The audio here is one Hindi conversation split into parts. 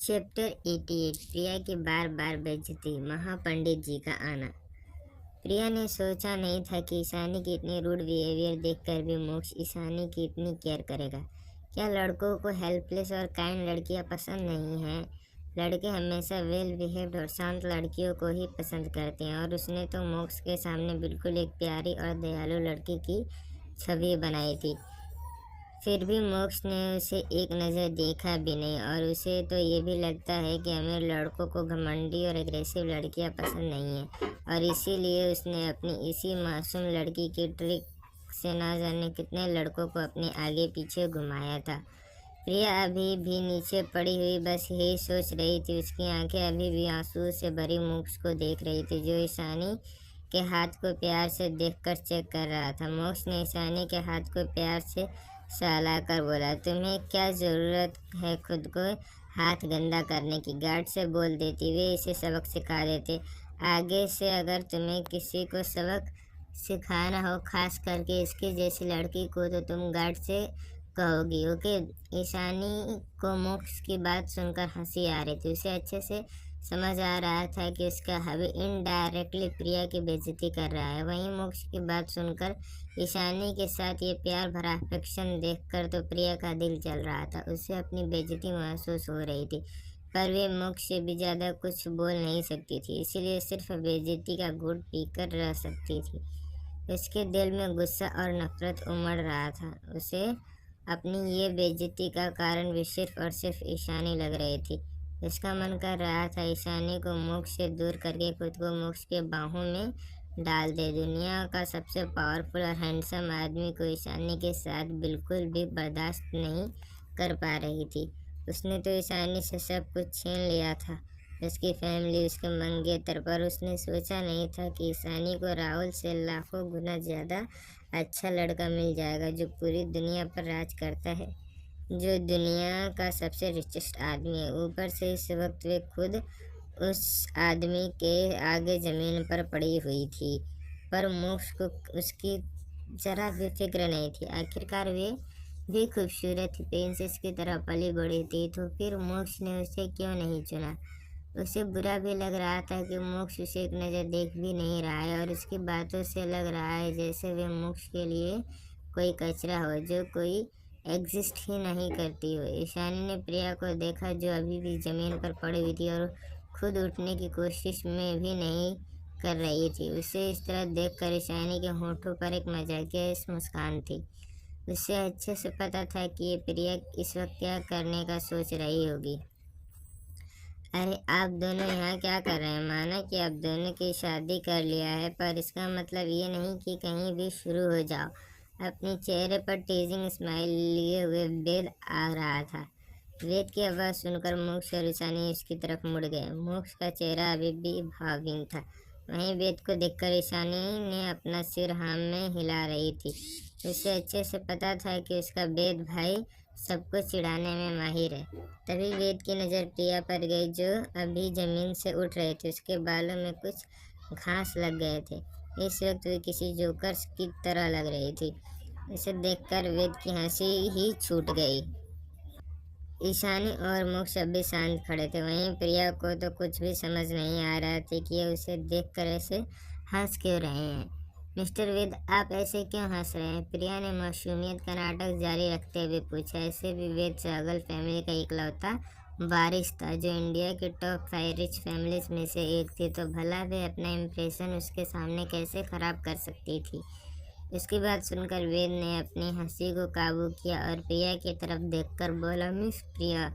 चैप्टर 88 प्रिया की बार बार बेइज्जती। महापंडित जी का आना। प्रिया ने सोचा नहीं था कि ईशानी की इतनी रूड बिहेवियर देखकर भी मोक्ष ईशानी की इतनी केयर करेगा। क्या लड़कों को हेल्पलेस और काइंड लड़कियां पसंद नहीं हैं? लड़के हमेशा वेल बिहेव्ड और शांत लड़कियों को ही पसंद करते हैं, और उसने तो मोक्ष के सामने बिल्कुल एक प्यारी और दयालु लड़की की छवि बनाई थी। फिर भी मोक्ष ने उसे एक नज़र देखा भी नहीं, और उसे तो ये भी लगता है कि अमीर लड़कों को घमंडी और एग्रेसिव लड़कियां पसंद नहीं हैं, और इसीलिए उसने अपनी इसी मासूम लड़की की ट्रिक से ना जाने कितने लड़कों को अपने आगे पीछे घुमाया था। प्रिया अभी भी नीचे पड़ी हुई बस यही सोच रही थी। उसकी आंखें अभी भी आंसू से भरी मोक्ष को देख रही थी, जो ईशानी के हाथ को प्यार से देखकर चेक कर रहा था। मोक्ष ने ईशानी के हाथ को प्यार से सहलाकर बोला, तुम्हें क्या ज़रूरत है खुद को हाथ गंदा करने की? गार्ड से बोल देती, वे इसे सबक सिखा देते। आगे से अगर तुम्हें किसी को सबक सिखाना हो, खास करके इसकी जैसी लड़की को, तो तुम गार्ड से कहोगी, ओके? ईशानी को मोक्ष की बात सुनकर हंसी आ रही थी। उसे अच्छे से समझ आ रहा था कि उसका हबी इनडायरेक्टली प्रिया की बेइज्जती कर रहा है। वहीं मोक्ष की बात सुनकर ईशानी के साथ ये प्यार भरा अफेक्शन देखकर तो प्रिया का दिल जल रहा था। उसे अपनी बेइज्जती महसूस हो रही थी, पर वे मोक्ष से भी ज़्यादा कुछ बोल नहीं सकती थी, इसीलिए सिर्फ बेइज्जती का घूंट पीकर रह सकती थी। उसके दिल में गुस्सा और नफरत उमड़ रहा था। उसे अपनी ये बेइज्जती का कारण भी सिर्फ और सिर्फ ईशानी लग रही थी। उसका मन कर रहा था ईशानी को मोक्ष से दूर करके खुद को मोक्ष के बाहों में डाल दे। दुनिया का सबसे पावरफुल और हैंडसम आदमी को ईशानी के साथ बिल्कुल भी बर्दाश्त नहीं कर पा रही थी। उसने तो ईशानी से सब कुछ छीन लिया था, उसकी फैमिली, उसके मंगेतर, पर उसने सोचा नहीं था कि ईशानी को राहुल से लाखों गुना ज़्यादा अच्छा लड़का मिल जाएगा, जो पूरी दुनिया पर राज करता है, जो दुनिया का सबसे रिचेस्ट आदमी है। ऊपर से इस वक्त वे खुद उस आदमी के आगे ज़मीन पर पड़ी हुई थी, पर मोक्ष को उसकी जरा भी फिक्र नहीं थी। आखिरकार वे भी खूबसूरत थी, प्रिंसेस की तरह पली बड़ी थी, तो फिर मोक्ष ने उसे क्यों नहीं चुना? उसे बुरा भी लग रहा था कि मोक्ष उसे एक नज़र देख भी नहीं रहा है, और उसकी बातों से लग रहा है जैसे वे मोक्ष के लिए कोई कचरा हो, जो कोई एग्जिस्ट ही नहीं करती हो। ईशानी ने प्रिया को देखा, जो अभी भी ज़मीन पर पड़ी हुई थी और खुद उठने की कोशिश में भी नहीं कर रही थी। उसे इस तरह देखकर ईशानी के होठों पर एक मजाकिया मुस्कान थी। उसे अच्छे से पता था कि ये प्रिया इस वक्त क्या करने का सोच रही होगी। अरे आप दोनों यहाँ क्या कर रहे हैं? माना कि आप दोनों की शादी कर लिया है, पर इसका मतलब ये नहीं कि कहीं भी शुरू हो जाओ। अपने चेहरे पर टीजिंग स्माइल लिए हुए वेद आ रहा था। वेद की आवाज़ सुनकर मोक्ष और ईशानी उसकी तरफ मुड़ गए। मोक्ष का चेहरा अभी भी भावहीन था। वहीं वेद को देखकर ईशानी ने अपना सिर हाँ में हिला रही थी। उसे अच्छे से पता था कि उसका वेद भाई सबको चिढ़ाने में माहिर है। तभी वेद की नज़र प्रिया पर गई, जो अभी ज़मीन से उठ रहे थे। उसके बालों में कुछ घास लग गए थे। इस वक्त वे किसी जोकर्स की तरह लग रही थी। उसे देखकर वेद की हंसी ही छूट गई। ईशानी और मोक्ष अभी शांत खड़े थे। वहीं प्रिया को तो कुछ भी समझ नहीं आ रहा था कि ये उसे देखकर ऐसे हंस क्यों रहे हैं। मिस्टर वेद, आप ऐसे क्यों हंस रहे हैं? प्रिया ने मासूमियत का नाटक जारी रखते हुए पूछा। ऐसे भी वेद सहगल फैमिली का इकलौता वारिस था, जो इंडिया की टॉप 5 रिच फैमिलीज में से एक थी, तो भला वे अपना इम्प्रेशन उसके सामने कैसे ख़राब कर सकती थी? इसकी बात सुनकर वेद ने अपनी हंसी को काबू किया और प्रिया की तरफ देखकर बोला, मिस प्रिया,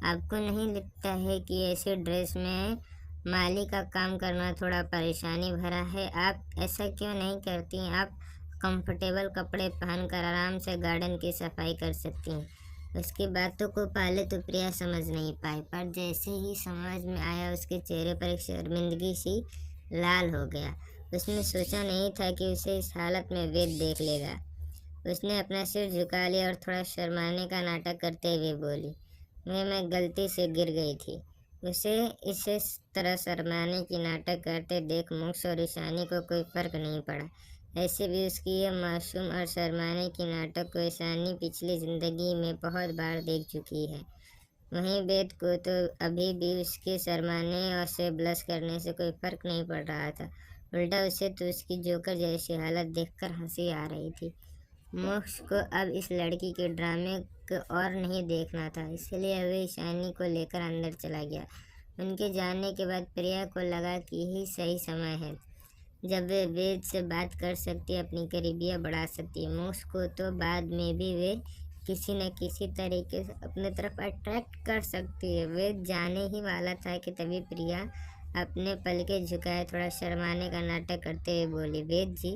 आपको नहीं लगता है कि ऐसे ड्रेस में माली का काम करना थोड़ा परेशानी भरा है? आप ऐसा क्यों नहीं करती? आप कंफर्टेबल कपड़े पहनकर आराम से गार्डन की सफाई कर सकती हैं। उसकी बातों को पहले तो प्रिया समझ नहीं पाई, पर जैसे ही समझ में आया, उसके चेहरे पर एक शर्मिंदगी सी लाल हो गया। उसने सोचा नहीं था कि उसे इस हालत में वेद देख लेगा। उसने अपना सिर झुका लिया और थोड़ा शर्माने का नाटक करते हुए बोली, मैं गलती से गिर गई थी। उसे इसे तरह शर्माने की नाटक करते देख मोक्ष और ईशानी को कोई फर्क नहीं पड़ा। ऐसे भी उसकी यह मासूम और शर्माने की नाटक को ईशानी पिछली ज़िंदगी में बहुत बार देख चुकी है। वहीं वेद को तो अभी भी उसके शर्माने और से ब्लश करने से कोई फर्क नहीं पड़ रहा था। उल्टा उसे तो उसकी जोकर जैसी हालत देखकर हंसी आ रही थी। मोक्ष को अब इस लड़की के ड्रामे को और नहीं देखना था, इसलिए वह ईशानी को लेकर अंदर चला गया। उनके जाने के बाद प्रिया को लगा कि यही सही समय है जब वे वेद से बात कर सकती है, अपनी करीबियाँ बढ़ा सकती है। मोक्ष को तो बाद में भी वे किसी न किसी तरीके से अपने तरफ अट्रैक्ट कर सकती है। वेद जाने ही वाला था कि तभी प्रिया अपने पलके झुकाए थोड़ा शर्माने का नाटक करते हुए बोली, वेद जी,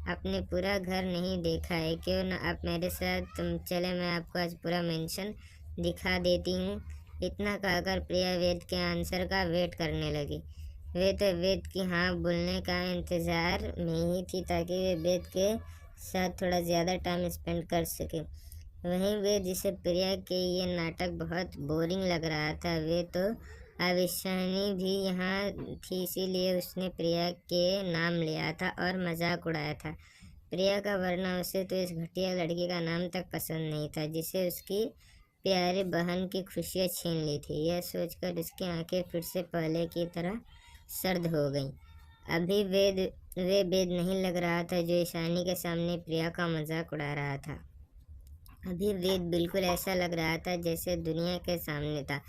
आपने पूरा घर नहीं देखा है, क्यों न आप मेरे साथ चले, मैं आपको आज पूरा मेंशन दिखा देती हूँ। इतना कहकर प्रिया वेद के आंसर का वेट करने लगी। वे तो वेद की हाँ बोलने का इंतज़ार में ही थी ताकि वे वेद के साथ थोड़ा ज़्यादा टाइम स्पेंड कर सके। वहीं वे जिसे प्रिया के ये नाटक बहुत बोरिंग लग रहा था, वे तो आविशानी भी यहाँ थी, इसीलिए उसने प्रिया के नाम लिया था और मजाक उड़ाया था। प्रिया का वरना उसे तो इस घटिया लड़की का नाम तक पसंद नहीं था जिसे उसकी प्यारी बहन की खुशियाँ छीन ली थी। यह सोचकर उसकी आंखें फिर से पहले की तरह सर्द हो गईं। अभी वे वेद नहीं लग रहा था जो ईशानी के सामने प्रिया का मजाक उड़ा रहा था। अभी वेद बिल्कुल ऐसा लग रहा था जैसे दुनिया के सामने था,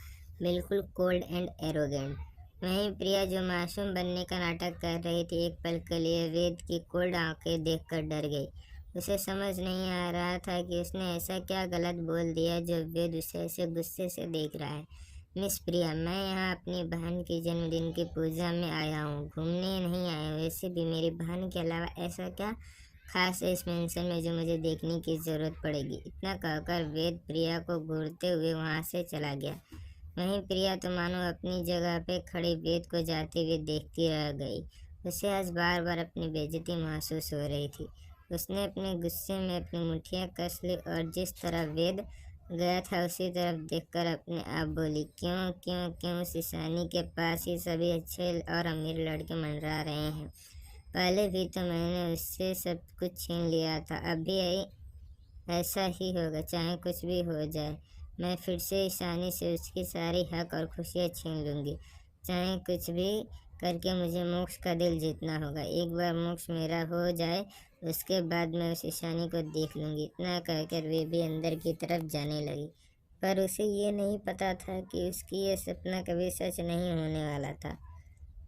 बिल्कुल कोल्ड एंड एरोगेंट। वहीं प्रिया जो मासूम बनने का नाटक कर रही थी, एक पल के लिए वेद की कोल्ड आंखें देखकर डर गई। उसे समझ नहीं आ रहा था कि उसने ऐसा क्या गलत बोल दिया जो वेद उसे ऐसे गुस्से से देख रहा है। मिस प्रिया, मैं यहाँ अपनी बहन की जन्मदिन की पूजा में आया हूँ, घूमने नहीं आया हूँ। वैसे भी मेरी बहन के अलावा ऐसा क्या खास है इस मेंशन में जो मुझे देखने की ज़रूरत पड़ेगी। इतना कहकर वेद प्रिया को घूरते हुए वहाँ से चला गया। वहीं प्रिया तो मानो अपनी जगह पे खड़ी वेद को जाते हुए देखती रह गई। उसे आज बार बार अपनी बेइज्जती महसूस हो रही थी। उसने अपने गुस्से में अपनी मुट्ठियाँ कस ली और जिस तरह वेद गया था उसी तरफ देखकर अपने आप बोली, क्यों क्यों क्यों उस ईशानी के पास ही सभी अच्छे और अमीर लड़के मंडरा रहे हैं। पहले भी तो मैंने उससे सब कुछ छीन लिया था, अब भी ऐसा ही होगा। चाहे कुछ भी हो जाए, मैं फिर से ईशानी से उसकी सारी हक और खुशियाँ छीन लूँगी। चाहे कुछ भी करके मुझे मोक्ष का दिल जीतना होगा। एक बार मोक्ष मेरा हो जाए, उसके बाद मैं उस ईशानी को देख लूँगी। इतना कहकर वे भी अंदर की तरफ जाने लगी, पर उसे ये नहीं पता था कि उसकी ये सपना कभी सच नहीं होने वाला था।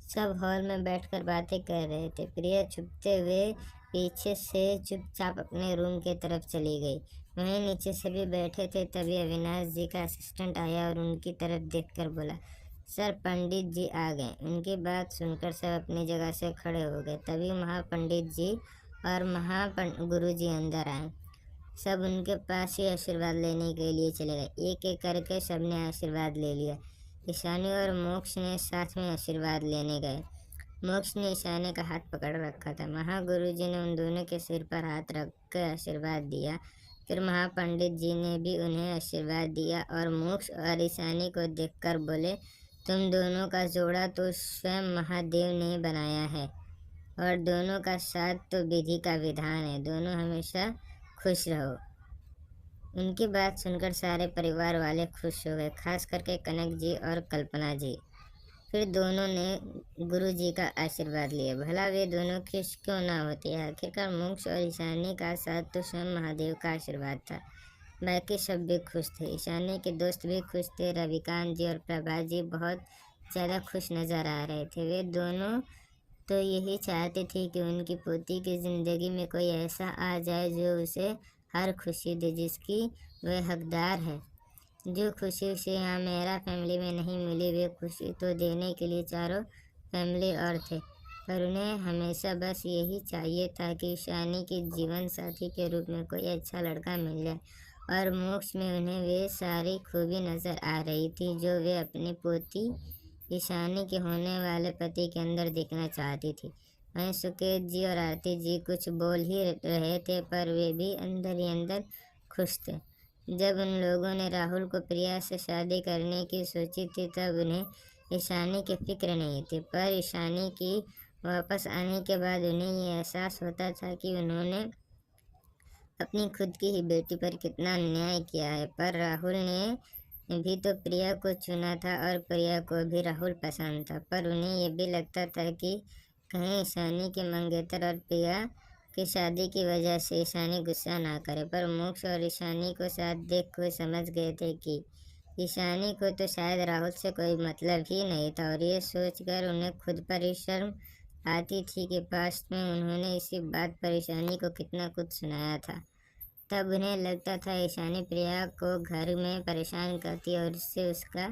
सब हॉल में बैठकर बातें कर रहे थे। प्रिया छुपते हुए पीछे से चुपचाप अपने रूम की तरफ चली गई। वहीं नीचे सभी बैठे थे, तभी अविनाश जी का असिस्टेंट आया और उनकी तरफ देखकर बोला, सर, पंडित जी आ गए। उनकी बात सुनकर सब अपनी जगह से खड़े हो गए। तभी महापंडित जी और गुरु जी अंदर आए। सब उनके पास ही आशीर्वाद लेने के लिए चले गए। एक एक करके सबने आशीर्वाद ले लिया। ईशानी और मोक्ष ने साथ में आशीर्वाद लेने गए। मोक्ष ने ईशानी का हाथ पकड़ रखा था। महागुरु जी ने उन दोनों के सिर पर हाथ रख कर आशीर्वाद दिया। फिर महापंडित जी ने भी उन्हें आशीर्वाद दिया और मोक्ष और ईशानी को देखकर बोले, तुम दोनों का जोड़ा तो स्वयं महादेव ने बनाया है और दोनों का साथ तो विधि का विधान है। दोनों हमेशा खुश रहो। उनकी बात सुनकर सारे परिवार वाले खुश हो गए, खास करके कनक जी और कल्पना जी। फिर दोनों ने गुरु जी का आशीर्वाद लिया। भला वे दोनों खुश क्यों ना होते। आखिरकार मोक्ष और ईशानी का साथ तो स्वयं महादेव का आशीर्वाद था। बाकी सब भी खुश थे। ईशानी के दोस्त भी खुश थे। रविकांत जी और प्रभात जी बहुत ज़्यादा खुश नज़र आ रहे थे। वे दोनों तो यही चाहती थी कि उनकी पोती की ज़िंदगी में कोई ऐसा आ जाए जो उसे हर खुशी दे जिसकी वह हकदार है। जो खुशी उसे यहाँ मेरा फैमिली में नहीं मिली, वे खुशी तो देने के लिए चारों फैमिली और थे, पर उन्हें हमेशा बस यही चाहिए था कि ईशानी के जीवन साथी के रूप में कोई अच्छा लड़का मिल जाए। और मोक्ष में उन्हें वे सारी खूबी नज़र आ रही थी जो वे अपनी पोती ईशानी के होने वाले पति के अंदर देखना चाहती थी। वहीं सुकेत जी और आरती जी कुछ बोल ही रहे थे, पर वे भी अंदर ही अंदर खुश थे। जब उन लोगों ने राहुल को प्रिया से शादी करने की सोची थी, तब उन्हें ईशानी की फिक्र नहीं थी, पर ईशानी की वापस आने के बाद उन्हें ये एहसास होता था कि उन्होंने अपनी खुद की ही बेटी पर कितना अन्याय किया है। पर राहुल ने भी तो प्रिया को चुना था और प्रिया को भी राहुल पसंद था, पर उन्हें ये भी लगता था कि कहीं ईशानी के मंगेतर और प्रिया की शादी की वजह से ईशानी गुस्सा ना करे। पर मोक्ष और ईशानी को साथ देख खुद समझ गए थे कि ईशानी को तो शायद राहुल से कोई मतलब ही नहीं था, और ये सोचकर उन्हें खुद पर ही शर्म आती थी कि पास्ट में उन्होंने इसी बात पर ईशानी को कितना कुछ सुनाया था। तब उन्हें लगता था ईशानी प्रिया को घर में परेशान करती है और उससे उसका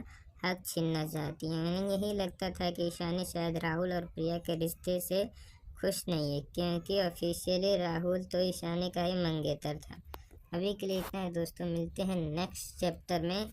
हक छीनना चाहती है। उन्हें यही लगता था कि ईशानी शायद राहुल और प्रिया के रिश्ते से खुश नहीं है, क्योंकि ऑफिशियली राहुल तो ईशानी का ही मंगेतर था। अभी के लिए इतना है दोस्तों, मिलते हैं नेक्स्ट चैप्टर में।